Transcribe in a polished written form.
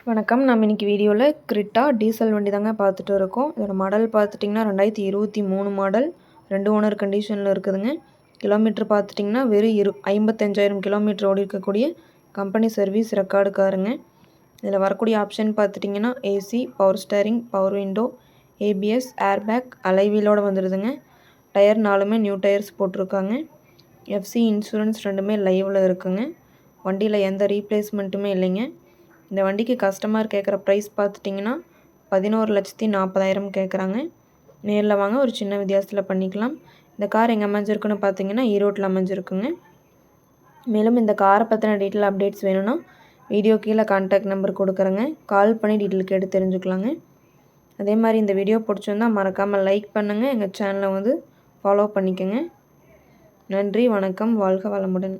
வணக்கம். நம்ம இன்னைக்கு வீடியோல கிரிட்டா டீசல் வண்டி தாங்க பார்த்துட்டு இருக்கோம். இதோட மாடல் பார்த்துட்டிங்கன்னா 2023 மாடல். 2 ஓனர் கண்டிஷனில் இருக்குதுங்க. கிலோமீட்டர் பார்த்துட்டிங்கன்னா வெறும் 55,000 கிலோமீட்டர் ஓடி இருக்கக்கூடிய கம்பெனி சர்வீஸ் ரெக்கார்டு காருங்க. இதில் வரக்கூடிய ஆப்ஷன் பார்த்துட்டிங்கன்னா AC, power steering, power window, ABS, airbag, அலைவீலோடு வந்துடுதுங்க. டயர் 4மே நியூ டயர்ஸ் போட்டிருக்காங்க. எஃப்சி இன்சூரன்ஸ் 2மே லைவில் இருக்குங்க. வண்டியில் எந்த ரீப்ளேஸ்மெண்ட்டுமே இல்லைங்க. இந்த வண்டிக்கு கஸ்டமர் கேட்குற ப்ரைஸ் பார்த்துட்டிங்கன்னா 11,40,000 கேட்குறாங்க. நேரில் வாங்க, ஒரு சின்ன வித்தியாசத்தில் பண்ணிக்கலாம். இந்த கார் எங்கே அமைஞ்சிருக்குன்னு பார்த்தீங்கன்னா ஈரோட்டில் அமைஞ்சிருக்குங்க. மேலும் இந்த காரை பற்றின டீட்டெயில் அப்டேட்ஸ் வேணும்னா வீடியோ கீழே கான்டாக்ட் நம்பர் கொடுக்குறேங்க. கால் பண்ணி டீட்டெயில் கேட்டு தெரிஞ்சுக்கலாங்க. அதே மாதிரி இந்த வீடியோ பிடிச்சிருந்தால் மறக்காமல் லைக் பண்ணுங்கள். எங்கள் சேனலை ஃபாலோ பண்ணிக்கோங்க. நன்றி, வணக்கம், வாழ்க வளமுடன்.